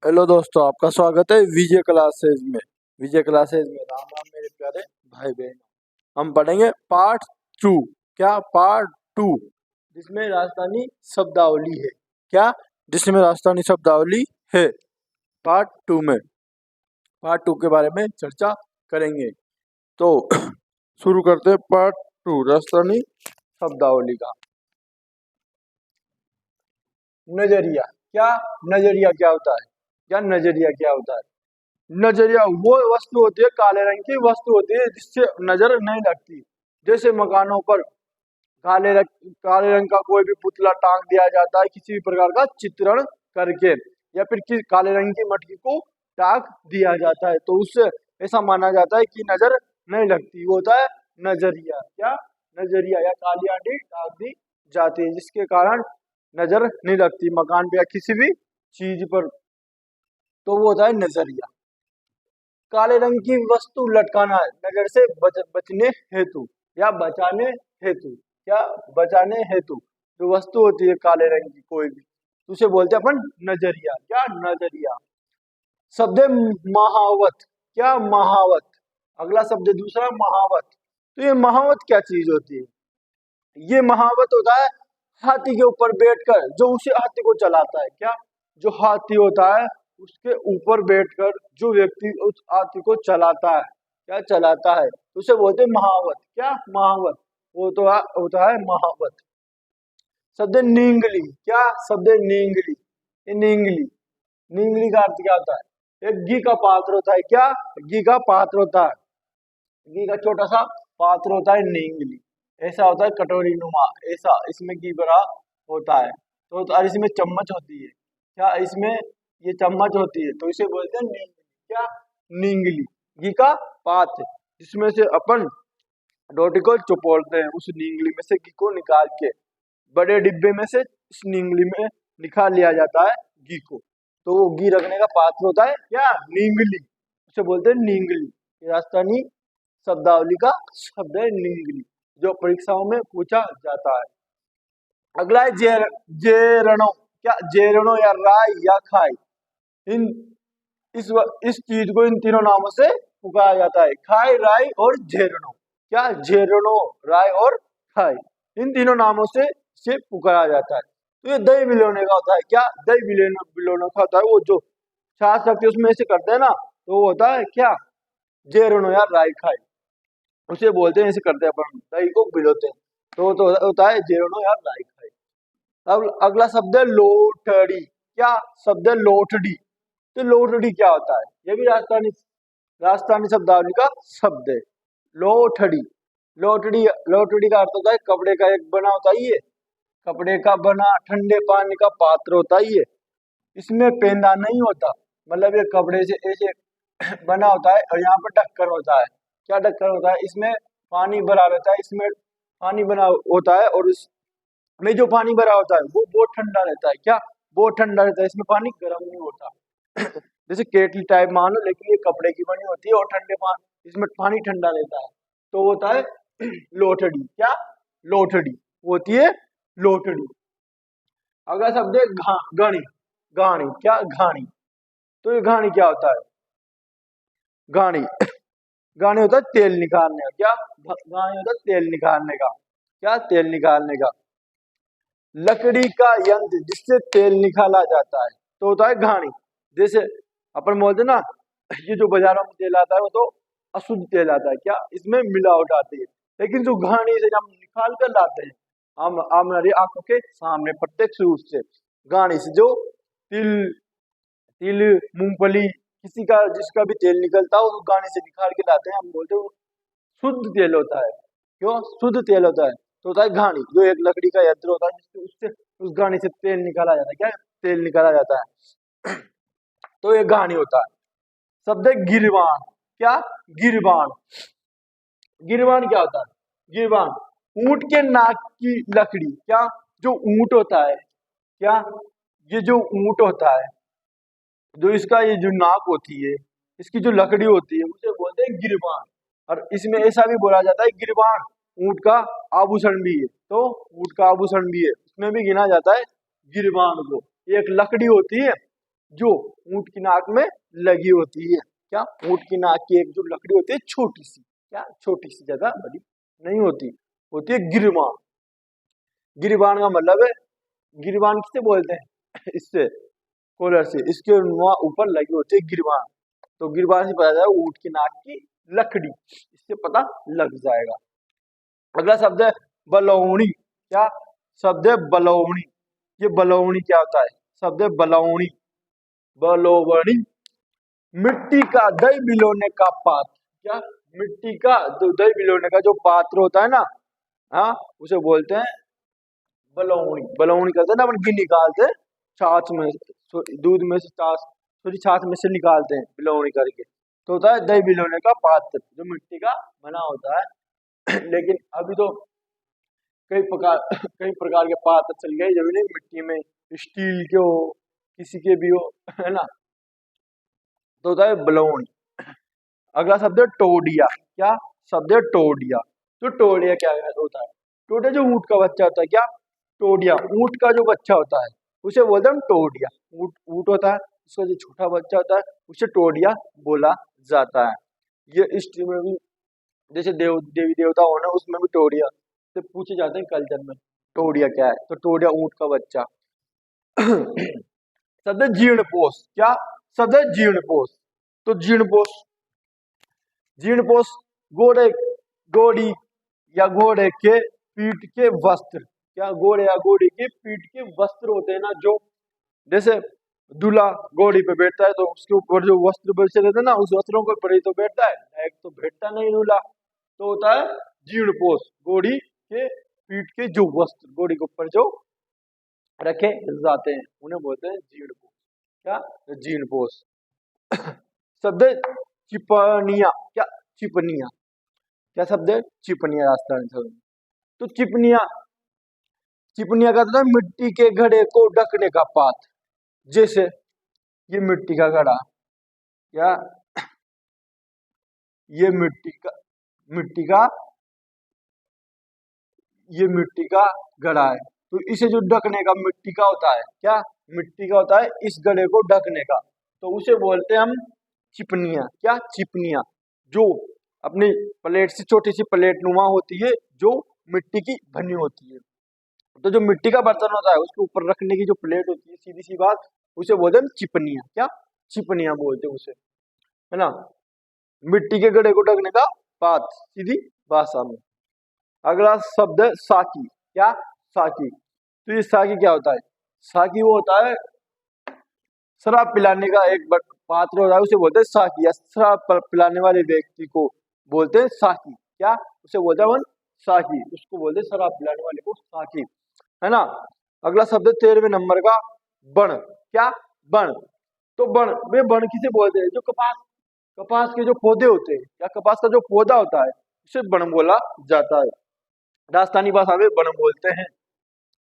Hello दोस्तों, आपका स्वागत है विजय क्लासेज में। राम राम मेरे प्यारे भाई बहन। हम पढ़ेंगे पार्ट 2। क्या? पार्ट 2 जिसमें राजस्थानी शब्दावली है। क्या? जिसमें राजस्थानी शब्दावली है। पार्ट 2 में पार्ट 2 के बारे में चर्चा करेंगे। तो शुरू करते हैं पार्ट 2 राजस्थानी शब्दावली का। नजरिया। क्या? नजरिया क्या होता है? नजरिया क्या होता है? नजरिया वो वस्तु होती है, काले रंग की वस्तु होती है जिससे नजर नहीं लगती। जैसे मकानों पर काले रंग का कोई भी पुतला टांग दिया जाता है, किसी भी प्रकार का चित्रण करके, या फिर काले रंग की मटकी को टांग दिया जाता है, तो उससे ऐसा माना जाता है कि नजर नहीं लगती। वो होता है नजरिया। क्या? नजरिया या काली आंटी टांग दी जाती है जिसके कारण नजर नहीं लगती मकान पे या किसी भी चीज पर, तो वो होता है नजरिया। काले रंग की वस्तु लटकाना है नजर से बचने हेतु या बचाने हेतु। क्या? बचाने हेतु जो वस्तु होती है काले रंग की कोई भी, तो उसे बोलते हैं अपन नजरिया। क्या? नजरिया। शब्द है महावत। क्या? महावत। अगला शब्द है दूसरा महावत। तो ये महावत क्या चीज होती है? ये महावत होता है हाथी के ऊपर बैठकर जो उसे हाथी को चलाता है। क्या? जो हाथी होता है उसके ऊपर बैठकर जो व्यक्ति उस हाथी को चलाता है, क्या चलाता है, उसे बोलते हैं महावत। क्या? महावत। वो तो होता है महावत। शब्द है नींगली। क्या? शब्द है नींगली। ये नींगली। नींगली का अर्थ क्या होता है? एक घी का पात्र होता है। क्या? घी का पात्र होता है। घी का छोटा सा पात्र होता है नींगली। ऐसा होता है कटोरी नुमा, ऐसा इसमें घी भरा होता है। तो और इसमें चम्मच होती है। क्या? इसमें ये चम्मच होती है, तो इसे बोलते हैं नींगली। क्या? नींगली। घी का पात्र जिसमें से अपन रोटी को चुपोड़ते हैं, उस नींगली में से घी को निकाल के बड़े डिब्बे में से इस नींगली में निकाल लिया जाता है घी को, तो वो घी रखने का पात्र होता है। क्या? नींगली। उसे बोलते हैं नींगली। ये राजस्थानी शब्दावली का शब्द है नींगली, जो परीक्षाओं में पूछा जाता है। अगला है जेरणो। क्या? जेरणो या राय या खाई। इन इस चीज को इन तीनों नामों से पुकारा जाता है, खाई, राय और झेरणो। क्या? झेरणो, राय और खाई, इन तीनों नामों से पुकारा जाता है। तो ये दही बिलोने का होता है। क्या? दही बिलोने का होता है, वो जो छाछ रखते उसमें ऐसे करते हैं ना, तो वो होता है क्या? झेरणो या राय खाई, उसे बोलते हैं। ऐसे करते हैं अपन, दही को बिलोते हैं, तो होता है झेरणो या राय खाई। अब अगला शब्द है लोटड़ी। क्या? शब्द है लोटड़ी। तो लोटड़ी क्या होता है? ये भी राजस्थानी शब्दावली का शब्द है। लोटड़ी। लोटड़ी लोटड़ी का अर्थ होता है कपड़े का एक बना होता है, ये कपड़े का बना ठंडे पानी का पात्र होता है। ये इसमें पेंदा नहीं होता, मतलब ये कपड़े से ऐसे बना होता है और यहाँ पर ढक्कन होता है। क्या ढक्कन होता है? इसमें पानी भरा रहता है, इसमें पानी बना होता है, और इसमें जो पानी भरा होता है वो बहुत ठंडा रहता है। क्या? बहुत ठंडा रहता है, इसमें पानी गर्म नहीं होता। जैसे केटली टाइप मान लो, लेकिन ये कपड़े की बनी होती है और ठंडे पानी, इसमें पानी ठंडा रहता है, तो होता है लोटड़ी। क्या? लोटड़ी होती है लोटड़ी। अगला शब्द है घानी। घानी। क्या? घानी। तो ये घानी क्या होता है? घानी घानी होता है तेल निकालने का। क्या? घानी होता है तेल निकालने का। क्या? तेल निकालने का। लकड़ी का यंत्र जिससे तेल निकाला जाता है, तो होता है घानी। जैसे अपन बोलते ना, ये जो बाजारों में तेल आता है वो तो अशुद्ध तेल आता है। क्या? इसमें मिलावट आती है, लेकिन जो घानी से हम निकाल कर लाते हैं, हम हमारी आंखों के सामने प्रत्यक्ष रूप से घानी से जो तिल तिल मूंगफली किसी का जिसका भी तेल निकलता है वो घानी से निकाल के लाते हैं, हम बोलते हैं वो शुद्ध तेल होता है। क्यों? शुद्ध तेल होता है, तो होता है घानी, जो एक लकड़ी का यंत्र होता है जिससे उससे उस घानी से तेल निकाला जाता है। क्या? तेल निकाला जाता है। तो ये घानी होता है। शब्द है गिरवान। क्या? गिरवान। गिरवान क्या होता है? गिरवान ऊंट के नाक की लकड़ी। क्या? जो ऊंट होता है, क्या, ये जो ऊंट होता है, जो इसका ये जो नाक होती है, इसकी जो लकड़ी होती है उसे बोलते हैं गिरवान। और इसमें ऐसा भी बोला जाता है गिरवान ऊंट का आभूषण भी है, तो ऊंट का आभूषण भी है, उसमें भी गिना जाता है गिरवान को। ये एक लकड़ी होती है जो ऊंट की नाक में लगी होती है। क्या? ऊंट की नाक की एक जो लकड़ी होती है छोटी सी, क्या छोटी सी, ज्यादा बड़ी नहीं होती, होती है गिरबान। गिरबान का मतलब है, गिरबान किसे बोलते हैं? इससे कॉलर से, इसके वहाँ ऊपर लगी होती है गिरबान। तो गिरबान से पता जाएगा ऊंट की नाक की लकड़ी, इससे पता लग जाएगा। अगला शब्द है बलौनी। क्या शब्द है? बलौनी। ये बलौनी क्या होता है? शब्द है बलौनी, बलौनी। मिट्टी का दही भिगोने का पात्र। क्या? मिट्टी का दही भिगोने का जो पात्र होता है ना, हाँ, उसे बोलते हैं बलौनी। बलौनी करते हैं ना, अपन घी निकालते हैं छाछ में, दूध में से छाछ, थोड़ी छाछ में से निकालते हैं बिलौनी करके, तो होता है दही भिगोने का पात्र, जो मिट्टी का बना होता है। लेकिन अभी तो कई प्रकार के पात्र चल गए, जब नहीं मिट्टी में, स्टील के हो, किसी के भी हो, है ना, तो होता है बलौनी। अगला शब्द है टोडिया। क्या शब्द है? टोडिया। तो टोडिया क्या होता है? टोडिया जो ऊंट का बच्चा होता है। क्या? टोडिया ऊंट का जो बच्चा होता है उसे बोलते हैं हम टोडिया। ऊंट ऊंट होता है, उसका जो छोटा बच्चा होता है उसे टोडिया बोला जाता है। ये हिस्ट्री में भी, जैसे देवी देवता होना, उसमें भी टोडिया से पूछे जाते हैं कल्चर में, टोडिया क्या है? तो टोडिया ऊंट का बच्चा। शब्द है जीर्णपोष। क्या शब्द है? जीर्णपोष। तो जीर्णपोष, जीर्णपोष घोड़े, घोड़ी या घोड़े के पीठ के वस्त्र। क्या? घोड़े या घोड़ी के पीठ के वस्त्र होते हैं ना, जो जैसे दूल्हा घोड़ी पे बैठता है तो उसके ऊपर जो वस्त्र बिछे रहते हैं ना, उस वस्त्रों के ऊपर ही तो बैठता है, एक तो बैठता नहीं दूल्हा। तो होता है जीर्णपोष, घोड़ी के पीठ के जो वस्त्र घोड़ी के ऊपर जो रखे जाते हैं उन्हें बोलते हैं जीर्णपोष। क्या? जीर्णपोष। शब्द है चिपनिया। क्या? चिपनिया। क्या शब्द है? चिपनिया, राजस्थान शब्द। तो चिपनिया, चिपनिया का मतलब मिट्टी के घड़े को ढकने का पात्र। जैसे ये मिट्टी का घड़ा, क्या ये मिट्टी का ये मिट्टी का घड़ा है, तो इसे जो ढकने का मिट्टी का होता है, क्या मिट्टी का होता है इस घड़े को ढकने का, तो उसे बोलते हैं हम चिपनिया। क्या? चिपनिया। जो अपनी प्लेट से, छोटी सी प्लेट नुमा होती है, जो मिट्टी की बनी होती है। तो जो मिट्टी का बर्तन होता है उसके ऊपर रखने की जो प्लेट होती है, सीधी सी बात, उसे बोलते हैं चिपनिया। क्या? चिपनिया बोलते हैं उसे, है ना, मिट्टी के घड़े को ढकने का पात्र, सीधी भाषा में। अगला शब्द है साकी। क्या? साकी। तो ये साकी क्या होता है? साकी वो होता है शराब पिलाने का एक पात्र होता है, उसे बोलते हैं साकी, या शराब पिलाने वाले व्यक्ति को बोलते हैं साकी। क्या? उसे बोलते हैं साकी, उसको बोलते हैं शराब पिलाने वाले को साकी, है ना। अगला शब्द 13वें नंबर का बण। क्या? बण। तो बण, वे बण किसे बोलते हैं? जो कपास, कपास के जो पौधे होते हैं, या कपास का जो पौधा होता है उसे बण बोला जाता है। राजस्थानी भाषा में बण बोलते हैं,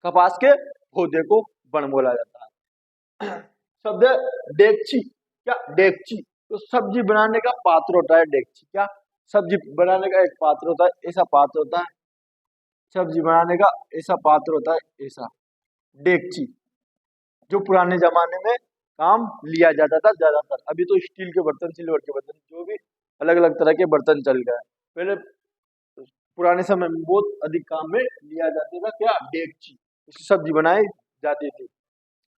कपास के पौधे को बण बोला जाता है। शब्द है डेगची। क्या? डेगची। तो सब्जी बनाने का पात्र होता है डेगची। क्या? सब्जी बनाने का एक पात्र होता है, ऐसा पात्र होता है, सब्जी बनाने का ऐसा पात्र होता है, ऐसा डेगची, जो पुराने जमाने में काम लिया जाता था ज्यादातर। अभी तो स्टील के बर्तन, सिल्वर के बर्तन, जो भी अलग अलग तरह के बर्तन चल गए। पहले पुराने समय में बहुत अधिक काम में लिया जाता था, क्या? डेगची, इसकी सब्जी बनाई जाती थी।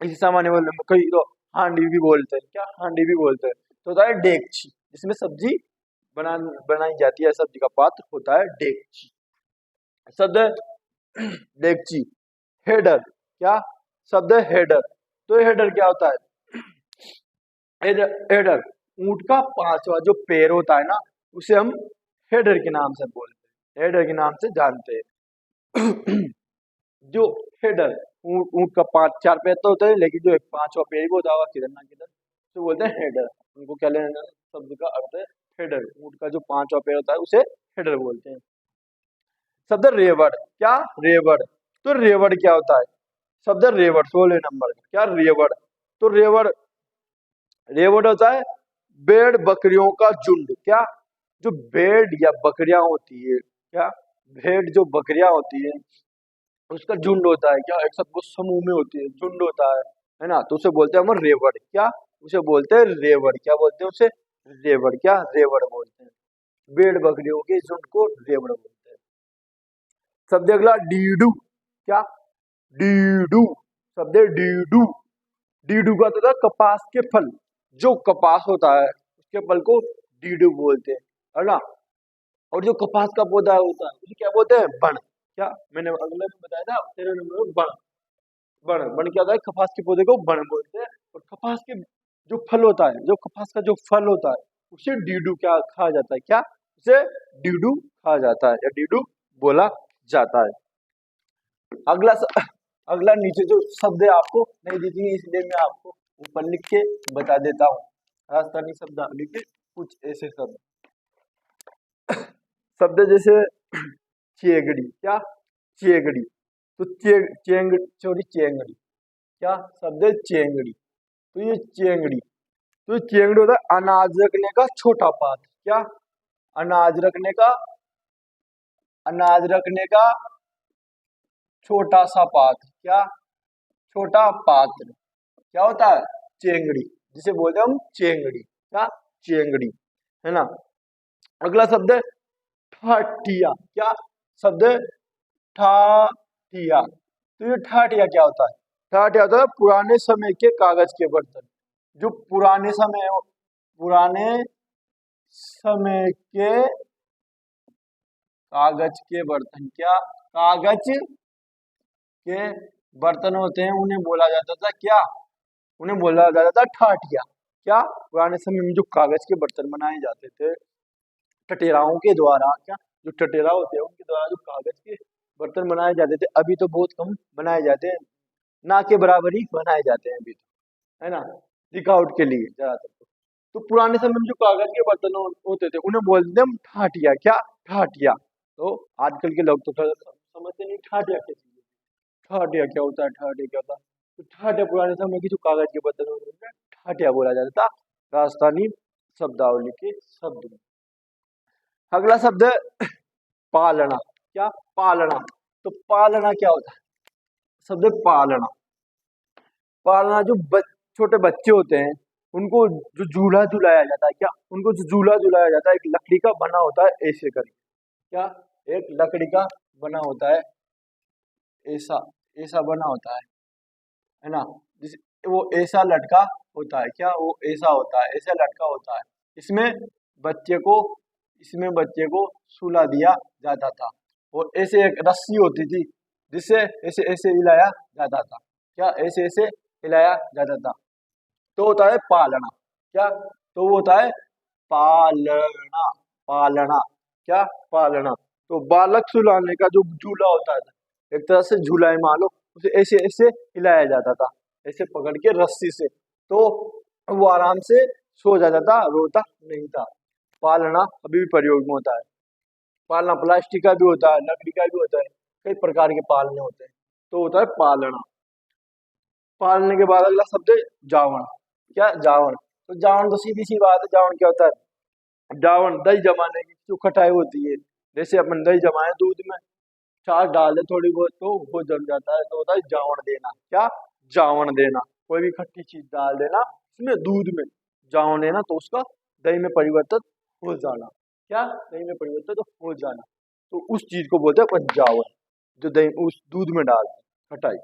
इसी सामान्य बोलने में कई तो हांडी भी बोलते हैं। क्या? हांडी भी बोलते हैं। तो होता है डेगची, जिसमें सब्जी बनाई जाती है, सब्जी का पात्र होता है डेगची। शब्द है डेगची। हेडर। क्या? शब्द है हेडर। तो हेडर क्या होता है? हेडर ऊंट का पांचवा जो पैर होता है ना, उसे हम हेडर के नाम से बोलते हैं, हेडर के नाम से जानते हैं। जो हेडर, ऊंट का 5-4 पैर तो होता है, लेकिन जो एक पांचवा पैर ही वो दावा किधर ना किधर, तो बोलते हैं हेडर। उनको क्या लेना, शब्द का अर्थ है हेडर, ऊंट का जो पांचवा पैर होता है उसे हेडर बोलते हैं। शब्द रेवड़। क्या? रेवड़। तो रेवड़ क्या होता है? शब्द रेवड़ 16 नंबर का। क्या? रेवड़। तो रेवड़, रेवड़ होता है भेड़ बकरियों का झुंड। क्या? जो भेड़ या बकरियां होती है, क्या भेड़ जो बकरियां होती है उसका झुंड होता है। क्या? एक साथ वो समूह में होती है, झुंड होता है, है ना, तो उसे बोलते हैं हम रेवड़। क्या उसे बोलते हैं रेवड़। क्या बोलते हैं उसे? रेवड़। क्या रेवड़ बोलते हैं। भेड़ बकरियों के झुंड को रेवड़ बोलते हैं। शब्द अगला डीडू। क्या? डीडू। शब्द है डीडू। डीडू का तो था कपास के फल। जो कपास होता है उसके फल को डीडू बोलते हैं, है ना। और जो कपास का पौधा होता है उसे क्या बोलते हैं? बन। क्या मैंने अगले में बताया था, 13 नंबर में बन। बन बन क्या होता है? कपास के पौधे को बन बोलते हैं। और कपास के जो फल होता है, जो कपास का जो फल होता है उसे डीडू क्या कहा जाता है? क्या उसे डीडू कहा जाता है या डीडू बोला जाता है। अगला अगला नीचे जो शब्द है आपको नहीं दी थी, इसलिए मैं आपको ऊपर लिख के बता देता हूँ। राजस्थानी शब्दावली के कुछ ऐसे शब्द शब्द जैसे चेगड़ी। क्या? चेगड़ी। तो सॉरी चेंगड़ी। क्या शब्द है? चेंगड़ी। तो ये चेंगड़ी, तो ये चेंगड़ी होता है अनाज रखने का छोटा पात्र। क्या? अनाज रखने का, अनाज रखने का छोटा सा पात्र। क्या? छोटा पात्र क्या होता है? चेंगड़ी, जिसे बोलते हैं हम चेंगड़ी। क्या? चेंगड़ी, है ना। अगला शब्द है ठाठिया। क्या शब्द है? ठाठिया। तो ये ठाठिया क्या होता है? ठाठिया होता है पुराने समय के कागज के बर्तन। जो पुराने समय के कागज के बर्तन। क्या? कागज के बर्तन होते हैं, उन्हें बोला जाता था क्या? उन्हें बोला जाता था ठाठिया। क्या? पुराने समय में जो कागज के बर्तन बनाए जाते थे टटेराओं के द्वारा। क्या? जो टटेरा होते हैं उनके द्वारा जो कागज के बर्तन बनाए जाते थे, अभी तो बहुत कम बनाए जाते हैं, ना के बराबर ही बनाए जाते हैं अभी तो, है ना, दिखावट के लिए ज्यादातर। तो पुराने समय में जो कागज के बर्तन होते थे उन्हें बोलते थे हम ठाठिया। क्या? ठाठिया। तो आजकल के लोग तो समझते नहीं ठाठिया क्या चीज है। ठाठिया क्या होता है? ठाठिया क्या होता है? तो ठाठिया पुराने समय की जो कागज के बर्तन होते थे ठाठिया बोला जाता था राजस्थानी शब्दावली के शब्द में। अगला शब्द है पालना। क्या? पालना। तो पालना क्या होता है? शब्द है पालना। पालना जो छोटे बच्चे होते हैं उनको जो झूला झुलाया जाता है। क्या? उनको जो झूला झुलाया जाता है एक लकड़ी का बना होता है ऐसे करके। क्या? एक लकड़ी का बना होता है, ऐसा ऐसा बना होता है ना। जिस वो ऐसा लटका होता है। क्या? वो ऐसा होता है, ऐसा लटका होता है। इसमें बच्चे को इसमें बच्चे को सुला दिया जाता था। और ऐसे एक रस्सी होती थी जिससे ऐसे ऐसे हिलाया जाता था। क्या? ऐसे ऐसे हिलाया जाता था। तो होता है पालना। क्या? तो वो होता है पालना। पालना। क्या? पालना। तो बालक सुलाने का जो झूला होता है, एक तरह से झूला है मान लो, उसे ऐसे ऐसे हिलाया जाता था, ऐसे पकड़ के रस्सी से, तो वो आराम से सो जाता था, रोता नहीं था। पालना अभी भी प्रयोग में होता है। पालना प्लास्टिक का भी होता है, लकड़ी का भी होता है, कई प्रकार के पालने होते हैं। तो होता है पालना। पालने के बाद अगला शब्द है जावण। क्या? जावण। तो जावण तो सीधी सी बात है, जावण क्या होता है? जावण दही जमाने की जो खटाई होती है, जैसे अपन दही जमाए दूध में, छाछ डाल दे थोड़ी बहुत तो वो जम जाता है, तो होता है जावण देना। क्या? जावण देना। कोई भी खट्टी चीज डाल देना उसमें, दूध में, जावण देना, तो उसका दही में परिवर्तित हो जाना। क्या? दही में परिवर्तित हो जाना। तो उस चीज को बोलते हैं अपन जावण, जो दही उस दूध में डाल खटाई।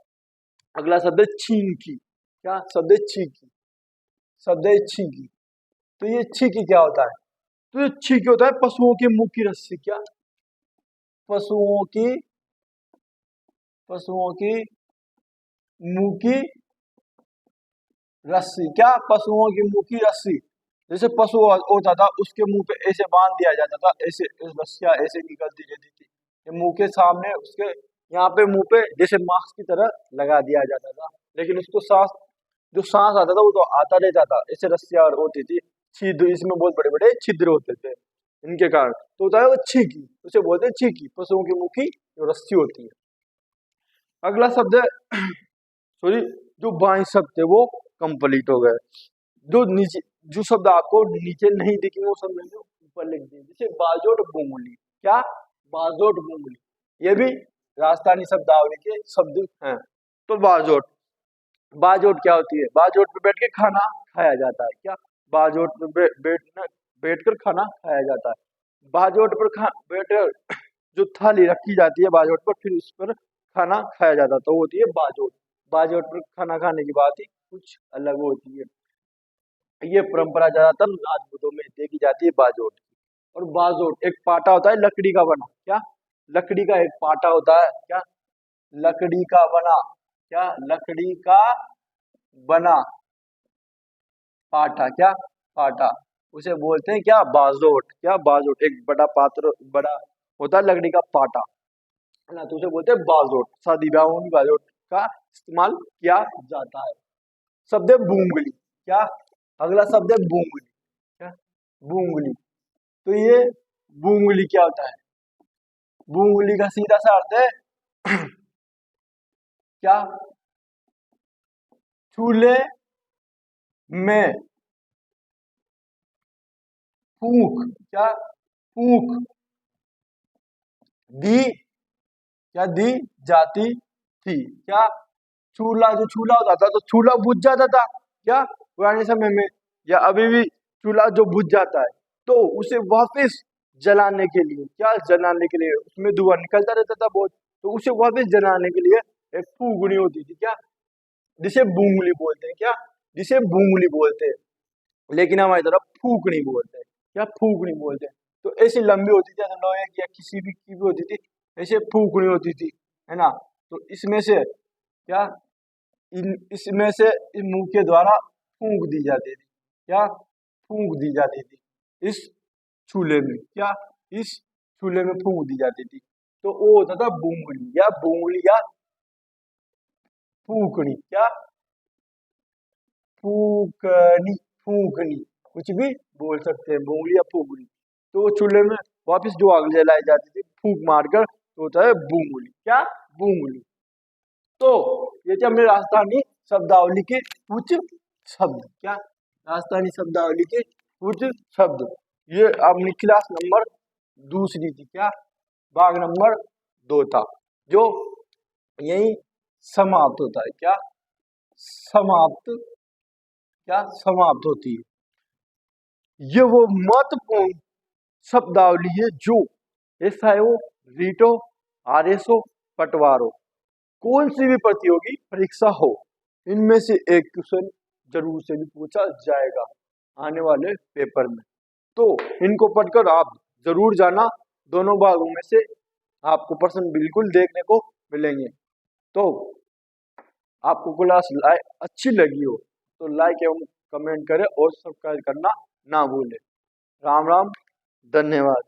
अगला शब्द है छींकी। क्या शब्द है? छींकी। शब्द है छींकी। तो ये छींकी क्या होता है? तो ये छींकी होता है पशुओं के मुंह की रस्सी। क्या? पशुओं की पशुओं की मुंह की रस्सी। क्या? पशुओं की मुंह की रस्सी। जैसे पशु होता था उसके मुंह पे ऐसे बांध दिया जाता था, ऐसे रस्सियां ऐसे निकलती रहती थी, ये मुंह के सामने उसके यहाँ पे मुंह पे जैसे मास्क की तरह लगा दिया जाता था। लेकिन उसको सांस आता था वो तो आता रहता था, ऐसे रस्सियां होती थी, छिद्र, इसमें बहुत बड़े बड़े छिद्र होते थे, इनके कारण तो होता है वो छींकी, उसे बोलते हैं छींकी, पशुओं की मुंह की जो रस्सी होती है। अगला शब्द है सॉरी, जो बाई शब्द थे वो कंप्लीट हो गए। जो नीचे जो शब्द आपको नीचे नहीं दिखेंगे वो सब मैंने ऊपर लिख दिए, जैसे बाजोट बुंगली। क्या? बाजोट बुंगली, ये भी राजस्थानी शब्दावली के शब्द हैं। तो बाजोट बाजोट क्या होती है? बाजोट पे बैठ के खाना खाया जाता है। क्या? बाजोट पे बैठ कर खाना खाया जाता है। बाजोट पर बैठ जो थाली रखी जाती है बाजोट पर, फिर उस पर खाना खाया जाता है, तो वो होती है बाजोट। बाजोट पर खाना खाने की बात ही कुछ अलग होती है। ये परंपरा ज्यादातर राजपूतों में देखी जाती है, बाजोट की। और बाजोट एक पाटा होता है लकड़ी का बना। क्या? लकड़ी का एक पाटा होता है। क्या? लकड़ी का बना। क्या? लकड़ी का बना पाटा। क्या? पाटा। उसे बोलते हैं क्या? बाजोट। क्या? बाजोट। एक बड़ा पात्र, बड़ा होता है लकड़ी का पाटा, है ना, तो उसे बोलते हैं बाजोट। शादी ब्याहों में बाजोट का इस्तेमाल किया जाता है। शब्द है बूंगली। क्या? अगला शब्द है बूंगली। क्या? बूंगली। तो ये बूंगली क्या होता है? बूंगली का सीधा सा अर्थ है क्या? चूल्हे में फूंक। क्या? फूंक दी। क्या? दी जाती थी। क्या? चूल्हा, जो चूल्हा होता था तो चूल्हा बुझ जाता था। क्या? पुराने समय में, या अभी भी चूल्हा जो बुझ जाता है तो उसे वापस जलाने के लिए, क्या? जलाने के लिए उसमें धुआं निकलता रहता था बहुत, तो उसे वापस जलाने के लिए एक फूंकनी होती थी। क्या? जिसे बूंगली बोलते हैं। क्या? जिसे बूंगली बोलते हैं, लेकिन हमारी तरफ फूकनी बोलते हैं। क्या? फूकनी बोलते हैं। तो ऐसी लंबी होती थी, ऐसे लोहे की या किसी भी की भी होती थी, ऐसे फूकनी होती थी, है ना। तो इसमें से क्या? इसमें से इस मुंह के द्वारा फूंक दी जाती थी। क्या? फूंक दी जाती थी इस चूल्हे में। क्या? इस चूल्हे में फूंक दी जाती थी। तो वो होता था बूंगली या फूकनी। क्या? फूकनी। फूकनी कुछ भी बोल सकते हैं, बूंगली या फूकनी। तो वो चूल्हे में वापस जो आग जलाई जाती थी फूक मारकर, तो होता है बूंगली। क्या? बूंगली। तो ये थे हमने राजस्थानी शब्दावली के कुछ शब्द। क्या? राजस्थानी शब्दावली के कुछ शब्द। ये अपनी क्लास नंबर दूसरी थी। क्या? भाग नंबर 2 था, जो यही समाप्त होता है। क्या? समाप्त। क्या? समाप्त होती है। ये वो महत्वपूर्ण शब्दावली है जो एसआईओ, रीटो, आरएसओ, पटवारो, कौन सी भी प्रतियोगी परीक्षा हो, इनमें से एक क्वेश्चन जरूर से भी पूछा जाएगा आने वाले पेपर में। तो इनको पढ़कर आप जरूर जाना, दोनों भागों में से आपको प्रश्न बिल्कुल देखने को मिलेंगे। तो आपको क्लास अच्छी लगी हो तो लाइक एवं कमेंट करें और सब्सक्राइब करना ना भूलें। राम राम, धन्यवाद।